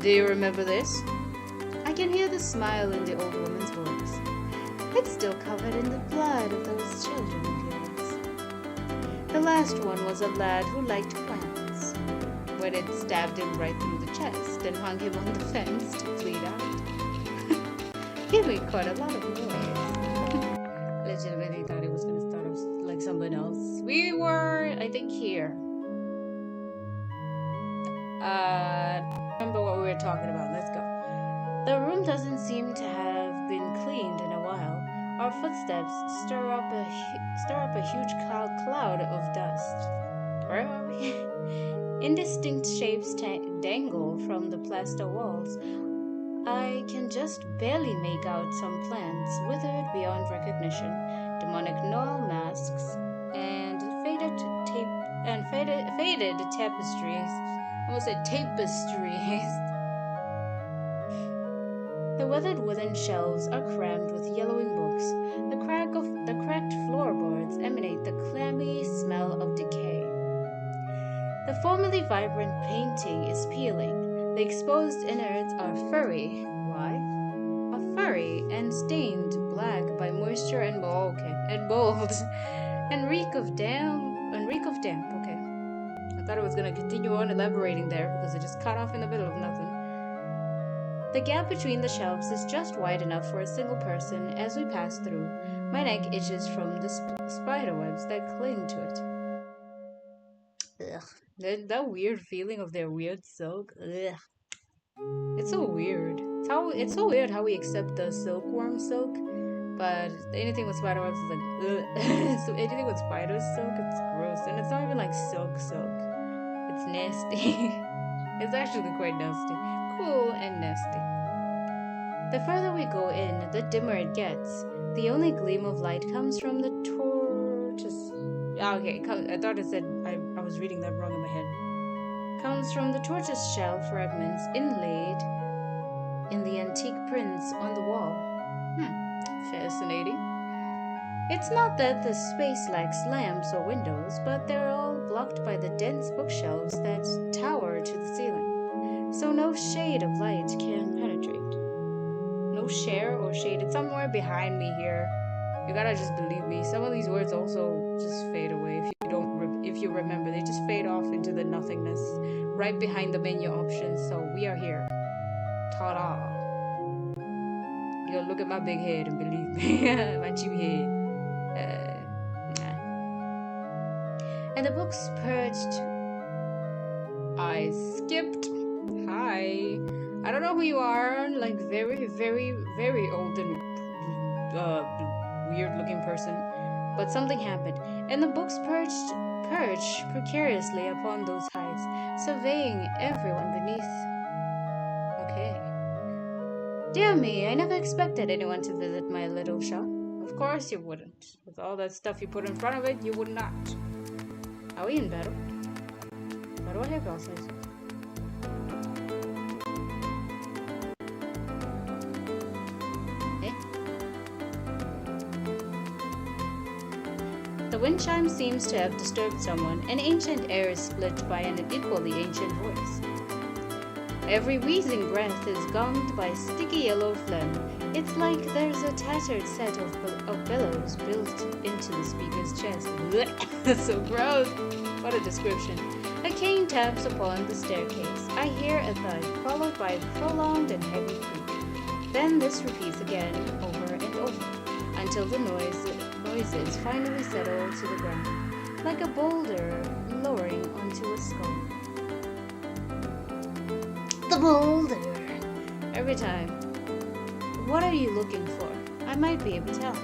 Do you remember this? I can hear the smile in the old woman's voice. It's still covered in the blood of those children of yours. The last one was a lad who liked plants. When it stabbed him right through the chest and hung him on the fence to bleed out. He made quite a lot of noise. Legitimately thought it was going to start off like something else. We were, I think, here. Remember what we were talking about. Let's go. The room doesn't seem to have been cleaned in a while. Our footsteps stir up a huge cloud of dust. Where are we? Indistinct shapes dangle from the plaster walls. I can just barely make out some plants withered beyond recognition, demonic gnoll masks, and faded tapestries. I almost said tapestries. The weathered wooden shelves are crammed with yellowing books. The cracked floorboards emanate the clammy smell of decay. The formerly vibrant painting is peeling. The exposed innards are furry. Why? Are furry and stained black by moisture and mold, and reek of damp. Okay. I thought I was gonna continue on elaborating there because it just cut off in the middle of nothing. The gap between the shelves is just wide enough for a single person as we pass through. My neck itches from the spider webs that cling to it. Ugh. That weird feeling of their weird silk. Ugh. It's so weird. It's so weird how we accept the silkworm silk, but anything with spider webs is like, ugh. So anything with spider silk, it's gross, and it's not even like silk. It's nasty. It's actually quite nasty. Cool and nasty. The further we go in, the dimmer it gets. The only gleam of light comes from the torches. Okay, I thought it said I was reading that wrong in my head. Comes from the tortoise shell fragments inlaid in the antique prints on the wall. Fascinating. It's not that the space lacks lamps or windows, but they're all blocked by the dense bookshelves that tower to the ceiling, so no shade of light can penetrate. No share or shade. It's somewhere behind me here. You gotta just believe me. Some of these words also just fade away if you remember. They just fade off into the nothingness right behind the menu options. So we are here. Ta-da! You gotta look at my big head and believe me. My cheap head. And the books perched. I skipped. Hi. I don't know who you are. Like very, very, very old and weird looking person. But something happened. And the books perched precariously upon those heights, surveying everyone beneath. Okay. Dear me, I never expected anyone to visit my little shop. Of course you wouldn't. With all that stuff you put in front of it, you would not. Are we in battle? Why do I have glasses? The wind chime seems to have disturbed someone. An ancient air is split by an equally ancient voice. Every wheezing breath is gummed by sticky yellow phlegm. It's like there's a tattered set of bellows built into the speaker's chest. That's so gross. What a description. A cane taps upon the staircase. I hear a thud, followed by a prolonged and heavy creak. Then this repeats again, over and over, until the noises finally settle to the ground, like a boulder lowering onto a skull. The boulder! Every time. What are you looking for? I might be able to tell.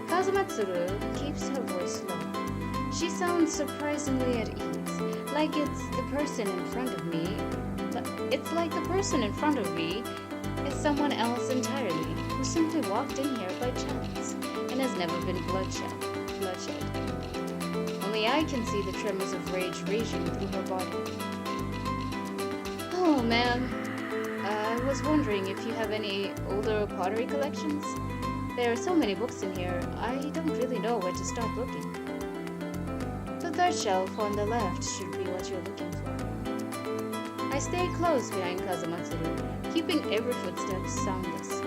Kazumatsuru keeps her voice low. She sounds surprisingly at ease, like it's the person in front of me. It's like the person in front of me is someone else entirely, who simply walked in here by chance and has never been bloodshed. Only I can see the tremors of rage raging through her body. Oh, ma'am. I was wondering if you have any older pottery collections. There are so many books in here, I don't really know where to start looking. The third shelf on the left should be what you're looking for. I I stay close behind Kazamatsuru, keeping every footstep soundless.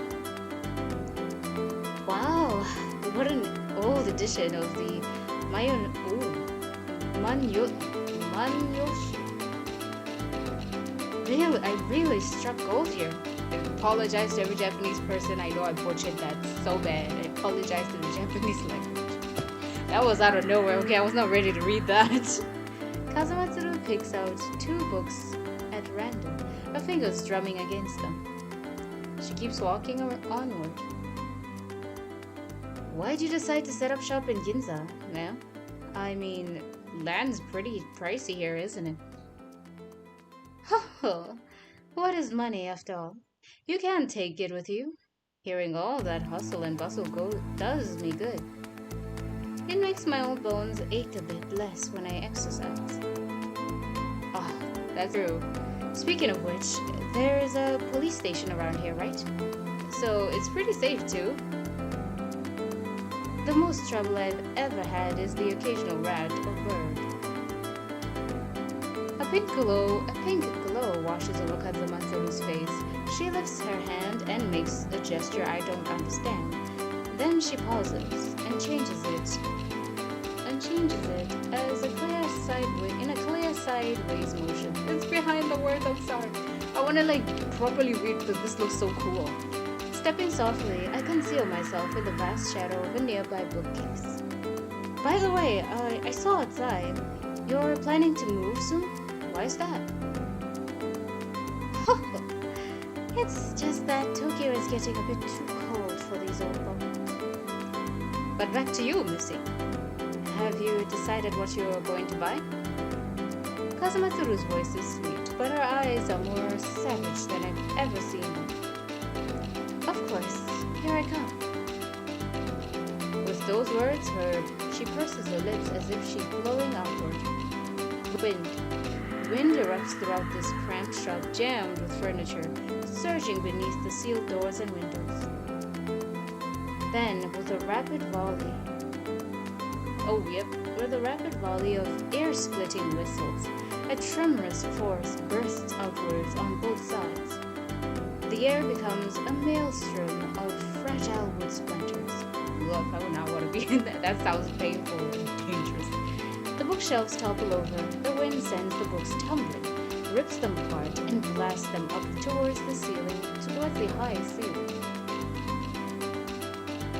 Wow, what an old edition of the Manyoshi. Really, I really struck gold here. I apologize to every Japanese person. I know I butchered that so bad. I apologize to the Japanese language. That was out of nowhere, okay? I was not ready to read that. Kazamatsuru picks out 2 books at random, her fingers drumming against them. She keeps walking onward. Why'd you decide to set up shop in Ginza, ma'am? I mean, land's pretty pricey here, isn't it? Oh, what is money after all? You can't take it with you. Hearing all that hustle and bustle does me good. It makes my old bones ache a bit less when I exercise. Ah, that's true. Speaking of which, there is a police station around here, right? So it's pretty safe too. The most trouble I've ever had is the occasional rat or bird. A pink glow washes over Kazamatsuru's face. She lifts her hand and makes a gesture I don't understand. Then she pauses and changes it as in a clear sideways motion. It's behind the word, I'm sorry. I wanna properly read because this looks so cool. Stepping softly, I conceal myself in the vast shadow of a nearby bookcase. By the way, I saw outside. You're planning to move soon? Why is that? It's just that Tokyo is getting a bit too cold for these old bones. But back to you, Missy. Have you decided what you're going to buy? Kazamatsuru's voice is sweet, but her eyes are more savage than I've ever seen them. Of course, here I come. With those words, she purses her lips as if she's blowing outward. Wind erupts throughout this cramped shop jammed with furniture, surging beneath the sealed doors and windows. Then, with a rapid volley of ear-splitting whistles, a tremorous force bursts outwards on both sides. The air becomes a maelstrom of fragile wood splinters. Ugh, I would not want to be in that. That sounds painful and dangerous. The bookshelves topple over. The wind sends the books tumbling, rips them apart, and blasts them up towards the high ceiling.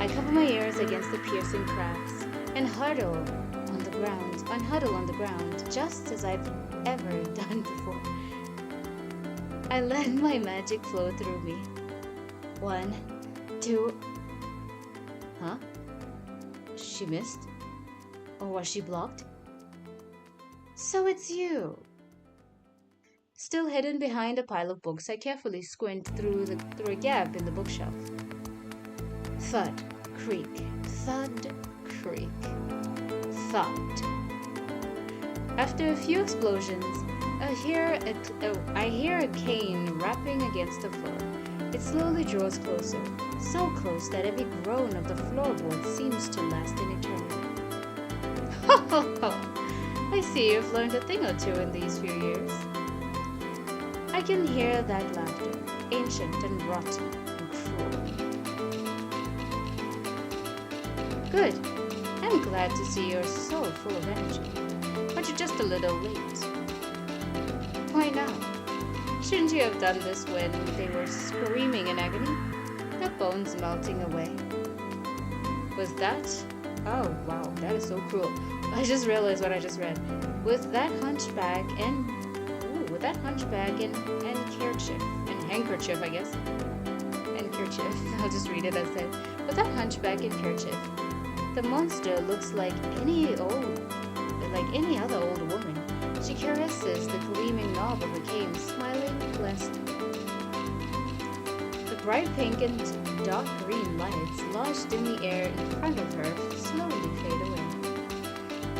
I cover my ears against the piercing cracks and huddle on the ground, just as I've ever done before. I let my magic flow through me. 1, 2. Huh? She missed? Or was she blocked? So it's you. Still hidden behind a pile of books, I carefully squint through a gap in the bookshelf. Thud, creak, thud, creak, thud. After a few explosions, I hear a cane rapping against the floor. It slowly draws closer, so close that every groan of the floorboard seems to last an eternity. Ho ho ho! I see you've learned a thing or two in these few years. I can hear that laughter, ancient and rotten and cruel. Good. I'm glad to see you're so full of energy, but you're just a little late. Why now? Shouldn't you have done this when they were screaming in agony, their bones melting away? Was that? Oh wow, that is so cruel. I just realized what I just read. With that hunchback and handkerchief, I guess. Handkerchief. I'll just read it as that. With that hunchback and kerchief, the monster looks like any other old woman. She caresses the gleaming knob of a cane, smiling pleasantly. The bright pink and dark green lights lodged in the air in front of her slowly fade away.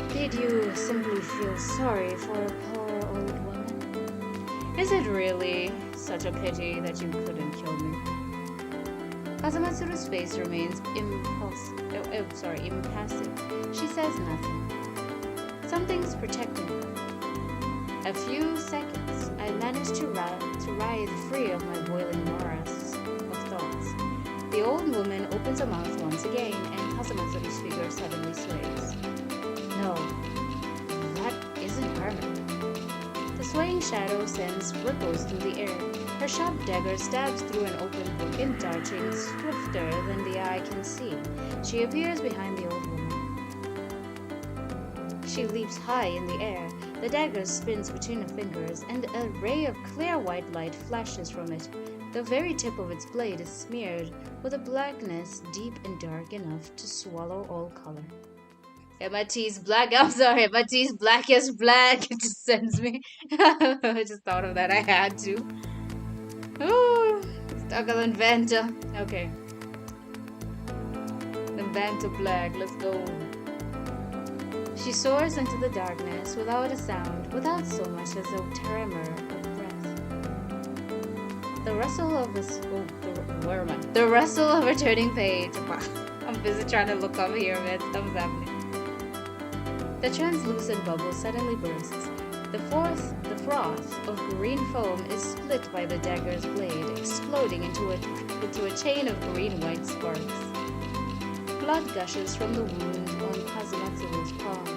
Did you simply feel sorry for a poor old woman? Is it really such a pity that you couldn't kill me? Kazamatsuru's face remains impassive. She says nothing. Something's protecting her. A few seconds, I managed to writhe free of my boiling morass of thoughts. The old woman opens her mouth once again, and Kazumatsuru's figure suddenly sways. No, that isn't her. The swaying shadow sends ripples through the air. Her sharp dagger stabs through an open book and darting swifter than the eye can see. She appears behind the old woman. She leaps high in the air. The dagger spins between her fingers, and a ray of clear white light flashes from it. The very tip of its blade is smeared with a blackness deep and dark enough to swallow all color. MIT's black. I'm sorry, MIT's black as black. It just sends me. I just thought of that. I had to. Ooh, Stuggle Inventor. Okay. Inventor black. Let's go. She soars into the darkness without a sound, without so much as a tremor of breath. The rustle of the rustle of a turning page. I'm busy trying to look over here, man. Stuff's happening. The translucent bubble suddenly bursts. The froth of green foam is split by the dagger's blade, exploding into a chain of green-white sparks. Blood gushes from the wound on Kazumatsuru's palm.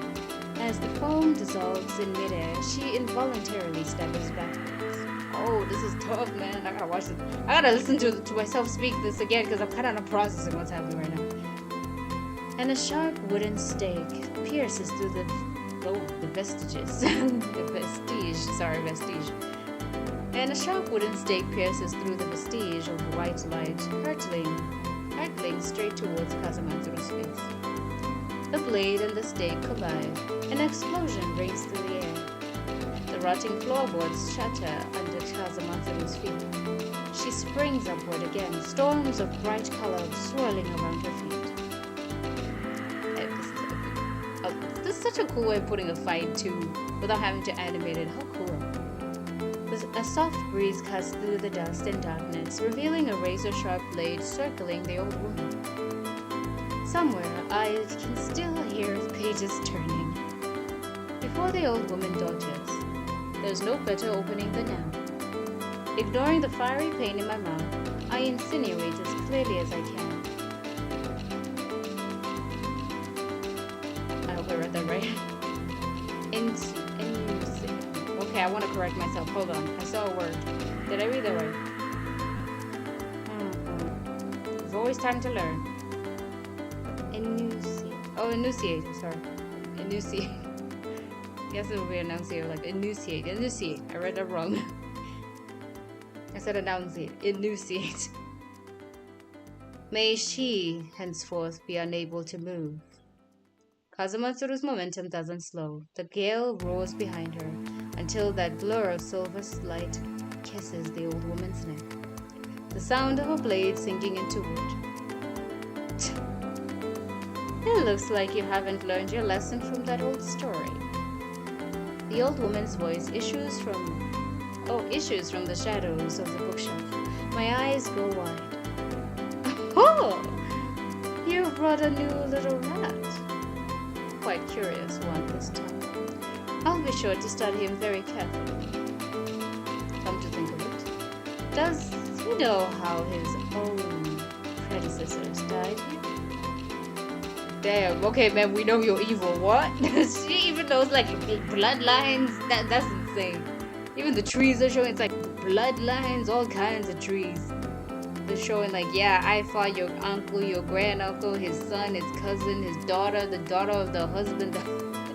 As the foam dissolves in midair, she involuntarily staggers backwards. Oh, this is tough, man. I gotta watch this. I gotta listen to myself speak this again because I'm kind of not processing what's happening right now. And a sharp wooden stake pierces through the vestiges. Vestige. And a sharp wooden stake pierces through the vestige of white light, hurtling straight towards Kazumatsuru's face. The blade and the stake collide. An explosion rings through the air. The rotting floorboards shatter under Kazumatsuru's feet. She springs upward again, storms of bright color swirling around her feet. This is such a cool way of putting a fight too, without having to animate it. How cool. A soft breeze cuts through the dust and darkness, revealing a razor-sharp blade circling the old woman. Somewhere, I can still hear the pages turning. Before the old woman dodges, there's no better opening than now. Ignoring the fiery pain in my mouth, I insinuate as clearly as I can. I hope I read that right. Okay, I want to correct myself. Hold on. I saw a word. Did I read that right? There's always time to learn. Enunciate. Oh, enunciate. Sorry. Enunciate. Yes, it will be enunciate. Like enunciate. Enunciate. I read that wrong. I said enunciate. Enunciate. May she henceforth be unable to move. Kazumatsuru's momentum doesn't slow. The gale roars behind her until that blur of silver light kisses the old woman's neck. The sound of a blade sinking into wood. It looks like you haven't learned your lesson from that old story. The old woman's voice issues from the shadows of the bookshelf. My eyes go wide. Oh! You brought a new little rat. Quite curious one this time. I'll be sure to study him very carefully. Come to think of it, does he know how his own predecessors died here? Damn, okay man, we know you're evil. What? She even knows like bloodlines? That's insane. Even the trees are showing, it's like bloodlines, all kinds of trees. They're showing like, yeah, I fought your uncle, your granduncle, his son, his cousin, his daughter, the daughter of the husband,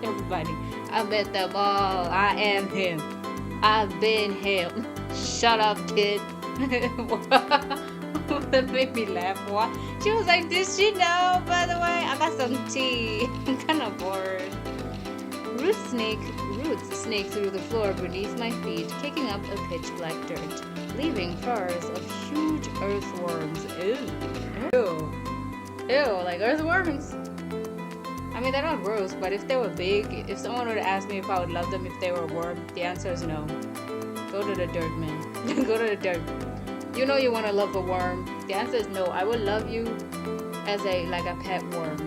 everybody. I met them all. I am him. I've been him. Shut up, kid. That made me laugh. What? She was like, did she know, by the way? I got some tea. I'm kind of bored. Roots snake through the floor beneath my feet, kicking up a pitch black dirt, leaving furs of huge earthworms. Ew, like earthworms. I mean, they're not gross, but if they were big, if someone would ask me if I would love them if they were a worm, the answer is no. Go to the dirt, man. Go to the dirt. You know you want to love a worm. The answer is no. I would love you as a pet worm.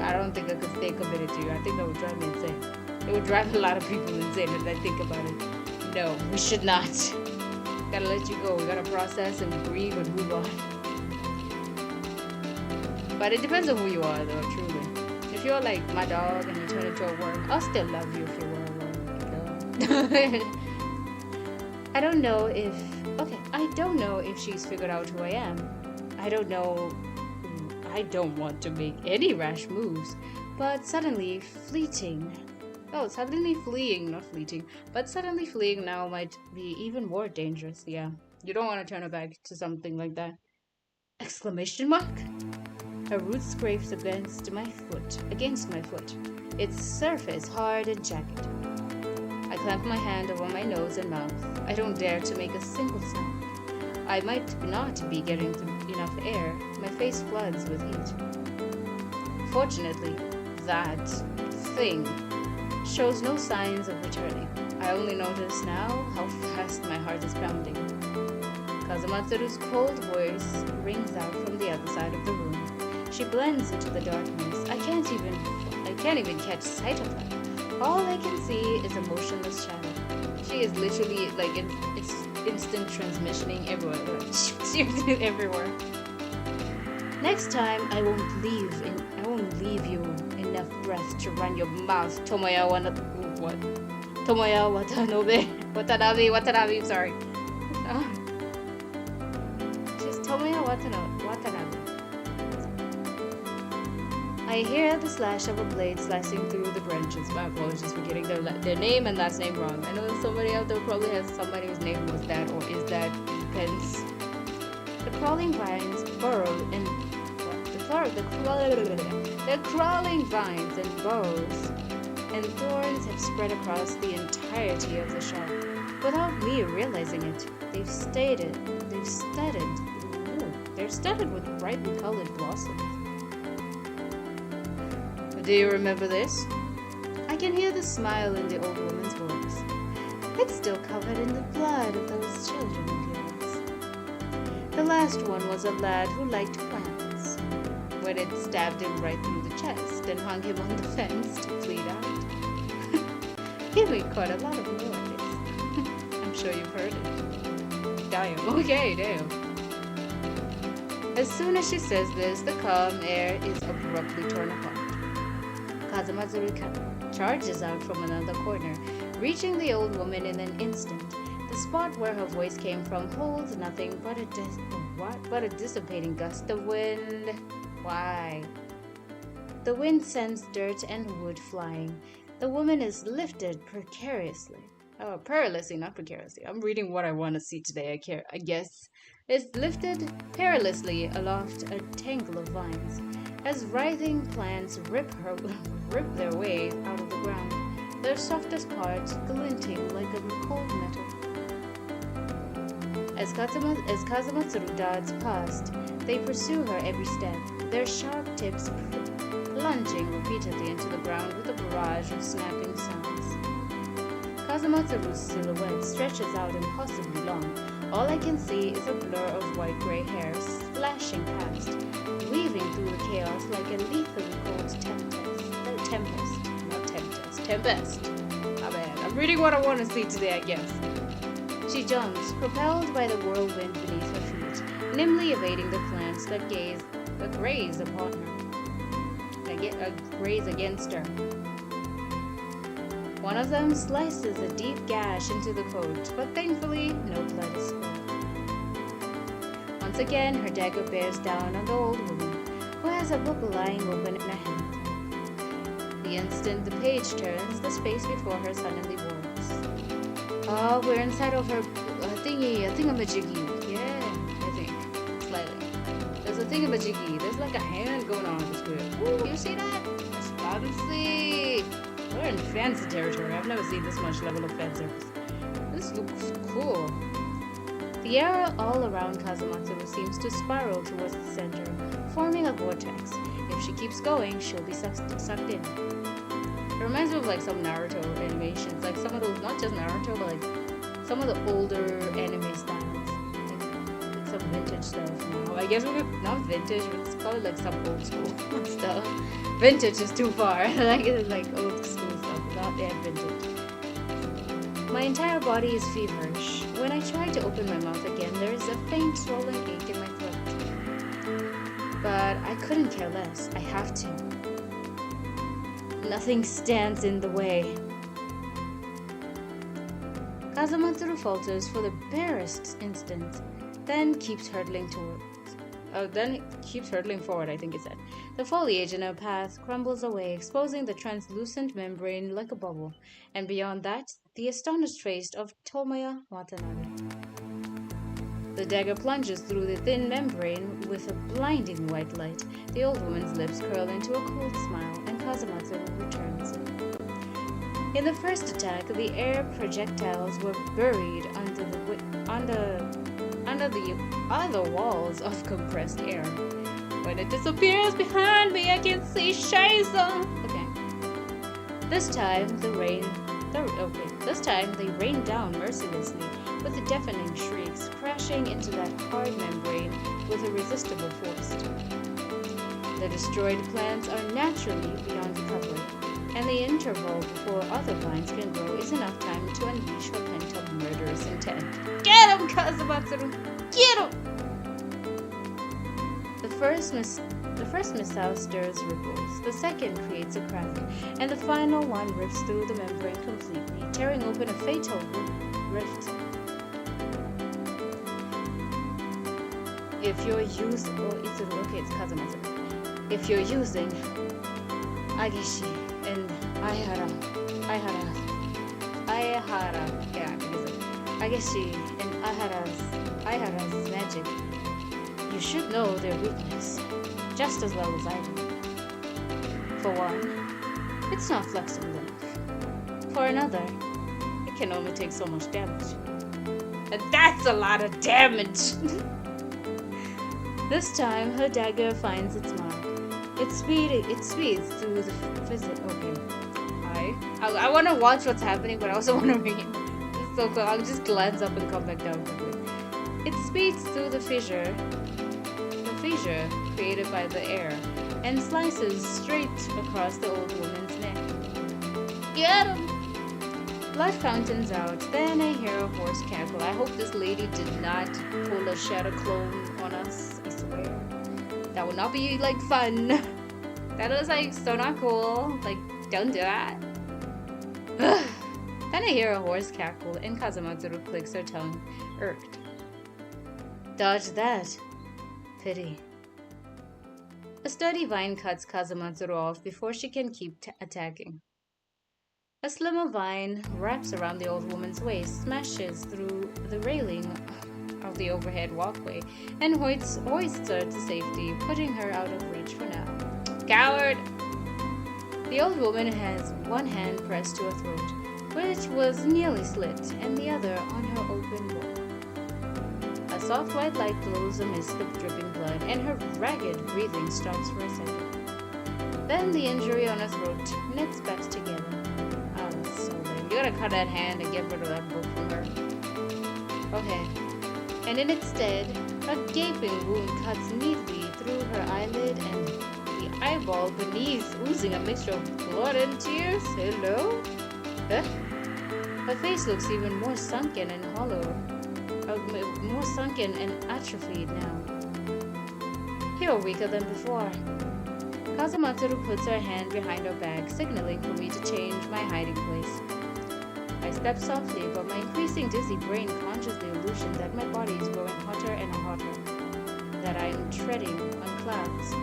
I don't think I could stay committed to you. I think that would drive me insane. It would drive a lot of people insane if I think about it. No, we should not. Gotta let you go. We gotta process and grieve and move on. But it depends on who you are, though, truly. If you're like my dog and you turn into a worm, I'll still love you if you were a worm. I don't know if... Okay, I don't know if she's figured out who I am. I don't know... I don't want to make any rash moves, but suddenly fleeing, not fleeting, but suddenly fleeing now might be even more dangerous. Yeah, you don't want to turn her back to something like that. Exclamation mark? Her root scrapes against my foot, its surface hard and jagged. I clamp my hand over my nose and mouth. I don't dare to make a single sound. I might not be getting enough air. My face floods with heat. Fortunately, that thing shows no signs of returning. I only notice now how fast my heart is pounding. Kazumatsuru's cold voice rings out from the other side of the room. She blends into the darkness. I can't even catch sight of her. All I can see is a motionless shadow. She is literally like it's instant transmissioning everywhere. Everywhere. Next time I won't leave you enough breath to run your mouth. Tomoya Watanabe, sorry. She's Tomoya Watanabe. I hear the slash of a blade slicing through the branches. My apologies for getting their name and last name wrong. I know somebody out there probably has somebody whose name was that or is that. Depends. The crawling vines burrow and the crawling vines and burrows and thorns have spread across the entirety of the shop. Without me realizing it, they're studded with brightly colored blossoms. Do you remember this? I can hear the smile in the old woman's voice. It's still covered in the blood of those children of yours. The last one was a lad who liked plants. When it stabbed him right through the chest and hung him on the fence to bleed out. He made quite a lot of noise. I'm sure you've heard it. Damn, okay, damn. As soon as she says this, the calm air is abruptly torn apart. Kazumatsuru charges out from another corner, reaching the old woman in an instant. The spot where her voice came from holds nothing but a dissipating gust of wind. Why? The wind sends dirt and wood flying. The woman is lifted perilously. Oh, perilously, not precariously. I'm reading what I want to see today, I guess. Is lifted perilously aloft a tangle of vines, as writhing plants rip their way out of the ground, their softest parts glinting like a cold metal. As Kazumatsuru darts past, they pursue her every step, their sharp tips plunging repeatedly into the ground with a barrage of snapping sounds. Kazumatsuru's silhouette stretches out impossibly long. All I can see is a blur of white-gray hair flashing past, weaving through the chaos like a lethally cold tempest. My bad. I'm reading what I want to see today, I guess. She jumps, propelled by the whirlwind beneath her feet, nimbly evading the plants that graze upon her, graze against her. One of them slices a deep gash into the coat, but thankfully no blood is spilled. Once again, her dagger bears down on the old woman, who has a book lying open in her hand. The instant the page turns, the space before her suddenly warps. Oh, we're inside of her thingamajiggy. Yeah, I think. Slightly. There's a thingamajiggy. There's like a hand going on this way. Ooh, you see that? It's fancy. We're in fancy territory. I've never seen this much level of fancy. This looks cool. The air all around Kazumatsuru seems to spiral towards the center, forming a vortex. If she keeps going, she'll be sucked in. It reminds me of like some Naruto animations, like some of those, not just Naruto, but like some of the older anime styles, like some vintage stuff now. I guess not vintage, but it's called like some old school stuff. Vintage is too far. Like it's like old school stuff, not that vintage. My entire body is feverish. When I try to open my mouth again, there is a faint swollen ache in my throat. But I couldn't care less. I have to. Nothing stands in the way. Kazamatsuru falters for the barest instant, then keeps hurtling forward, I think it said. The foliage in her path crumbles away, exposing the translucent membrane like a bubble, and beyond that, the astonished face of Tomoya Watanabe. The dagger plunges through the thin membrane with a blinding white light. The old woman's lips curl into a cold smile, and Kazamatsuru returns. In the first attack, the air projectiles were buried under the other walls of compressed air. When it disappears behind me, I can see Shiza. This time they rain down mercilessly with deafening shrieks, crashing into that hard membrane with irresistible force. The destroyed plants are naturally beyond recovery, and the interval before other vines can grow is enough time to unleash her pent-up murderous intent. Get him, Kazamatsuru! Get him! The first missile stirs ripples, the second creates a crack, and the final one rips through the membrane completely, tearing open a fatal rift. If you're using Agishi and Ageshi and Aihara's magic, you should know their weakness, just as well as I do. For one, it's not flexible enough. For another, it can only take so much damage. And that's a lot of damage! This time, her dagger finds its mark. It speeds through the fissure. Okay. I want to watch what's happening, but I also want to read. It's so cool. I'll just glance up and come back down quickly. It speeds through the fissure created by the air, and slices straight across the old woman's neck. Get him! Blood fountains out, then I hear a hoarse cackle. I hope this lady did not pull a shadow clone on us, I swear. That would not be, fun. That was, so not cool. Don't do that. Then I hear a hoarse cackle, and Kazamatsuru clicks her tongue, irked. Dodge that. Pity. A sturdy vine cuts Kazamatsuru off before she can keep attacking. A slimmer vine wraps around the old woman's waist, smashes through the railing of the overhead walkway, and hoists her to safety, putting her out of reach for now. Coward! The old woman has one hand pressed to her throat, which was nearly slit, and the other on her open wound. A soft white light glows amidst the dripping blood, and her ragged breathing stops for a second. Then the injury on her throat knits back together. Oh, that's so lame. You gotta cut that hand and get rid of that book from her. Okay. And in its stead, a gaping wound cuts neatly through her eyelid, and the eyeball beneath oozing a mixture of blood and tears. Hello? Her face looks even more sunken and hollow. More sunken and atrophied now. You're weaker than before. Kazamatsuru puts her hand behind her back, signaling for me to change my hiding place. I step softly, but my increasing dizzy brain conjures the illusion that my body is growing hotter and hotter, that I am treading on clouds.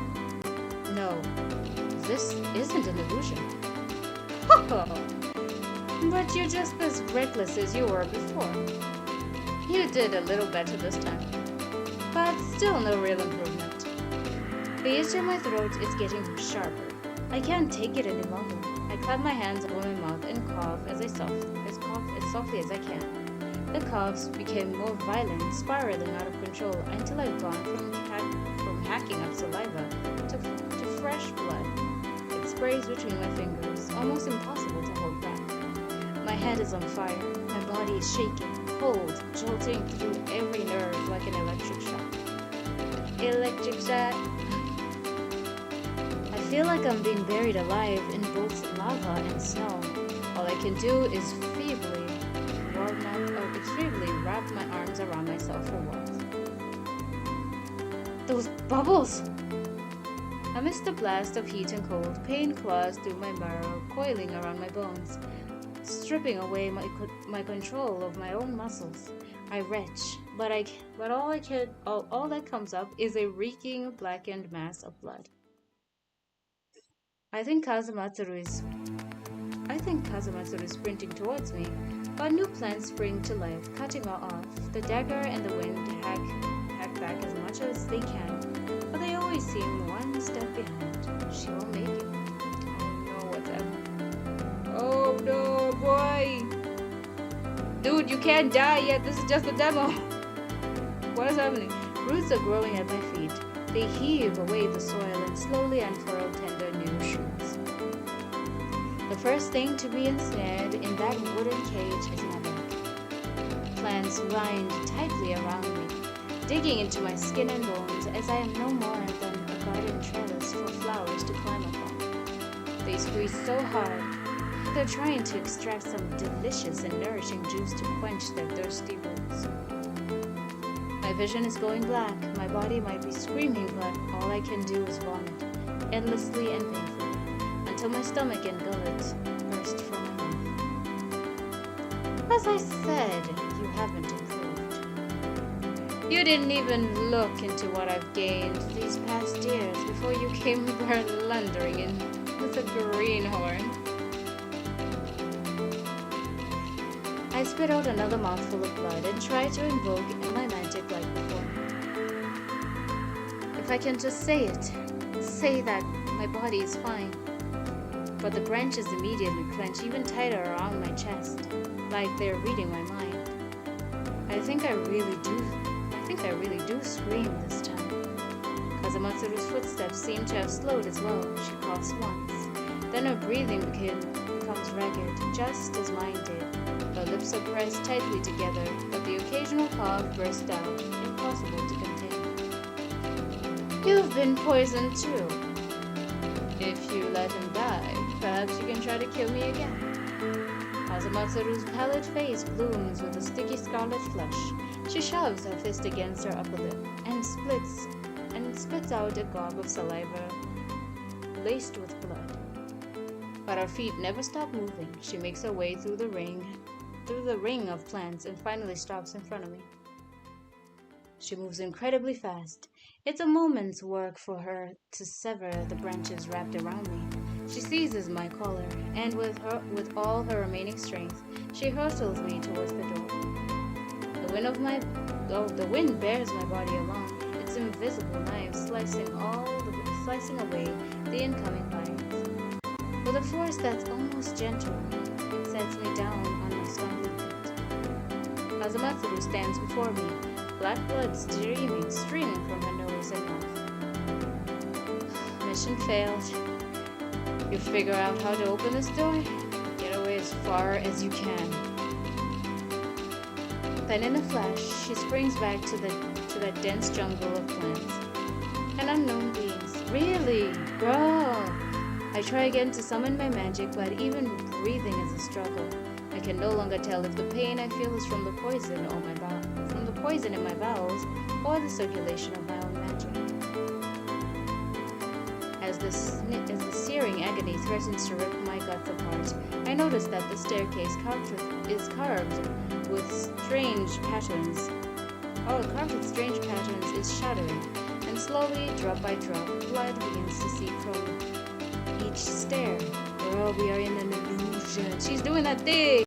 No, this isn't an illusion. But you're just as reckless as you were before. You did a little better this time, but still no real improvement. The itch in my throat is getting sharper. I can't take it any longer. I clap my hands over my mouth and cough as softly as I can. The coughs became more violent, spiraling out of control until I've gone from hacking up saliva to fresh blood. It sprays between my fingers, almost impossible to hold back. My head is on fire. My body is shaking, cold, jolting through every nerve like an electric shock. Electric shock. I feel like I'm being buried alive in both lava and snow. All I can do is feebly extremely wrap my arms around myself for warmth. Those bubbles! Amidst the blast of heat and cold, pain claws through my marrow, coiling around my bones, stripping away my control of my own muscles. I retch, but all that comes up is a reeking, blackened mass of blood. I think Kazumatsuru is sprinting towards me, but new plans spring to life, cutting her off. The dagger and the wind hack back as much as they can, but they always seem one step behind. She won't make it. Oh no, what's happening? Oh no, boy! Dude, you can't die yet. This is just a demo. What is happening? Roots are growing at my feet. They heave away the soil and slowly unfurl tender new shoots. The first thing to be ensnared in that wooden cage is my back. Plants wind tightly around me, digging into my skin and bones as I am no more than a garden trellis for flowers to climb upon. They squeeze so hard, they're trying to extract some delicious and nourishing juice to quench their thirsty roots. My vision is going black, my body might be screaming, but all I can do is vomit, endlessly and painfully, until my stomach and gullet burst from my mouth. As I said, you haven't improved. You didn't even look into what I've gained these past years before you came blundering in with a greenhorn. I spit out another mouthful of blood and try to invoke my magic like before. If I can just say that my body is fine. But the branches immediately clench even tighter around my chest, like they're reading my mind. I think I really do scream this time. Kazumatsuru's footsteps seem to have slowed as well. She coughs once. Then her breathing becomes ragged, just as mine did. Her lips are pressed tightly together, but the occasional cough bursts out, impossible to contain. You've been poisoned too. If you let him die, perhaps you can try to kill me again. Kazumatsuru's pallid face blooms with a sticky scarlet flush. She shoves her fist against her upper lip and spits out a gob of saliva laced with blood. But her feet never stop moving. She makes her way through the ring of plants and finally stops in front of me. She moves incredibly fast. It's a moment's work for her to sever the branches wrapped around me. She seizes my collar, and with all her remaining strength, she hurtles me towards the door. The wind bears my body along, its invisible knife slicing away the incoming vines. With a force that's almost gentle, it sets me down on my stumbling feet. Kazumatsuru stands before me, black blood streaming from her nose and mouth. Mission failed. You figure out how to open this door? Get away as far as you can. Then in a flash, she springs back to that dense jungle of plants and unknown beings. Really? Girl! I try again to summon my magic, but even breathing is a struggle. I can no longer tell if the pain I feel is from the poison in my bowels or the circulation of my own magic. As the searing agony threatens to rip my guts apart, I notice that the staircase is carved with strange patterns. Is shattering, and slowly, drop by drop, blood begins to seep from each stair. Girl, we are in an illusion. She's doing that thing!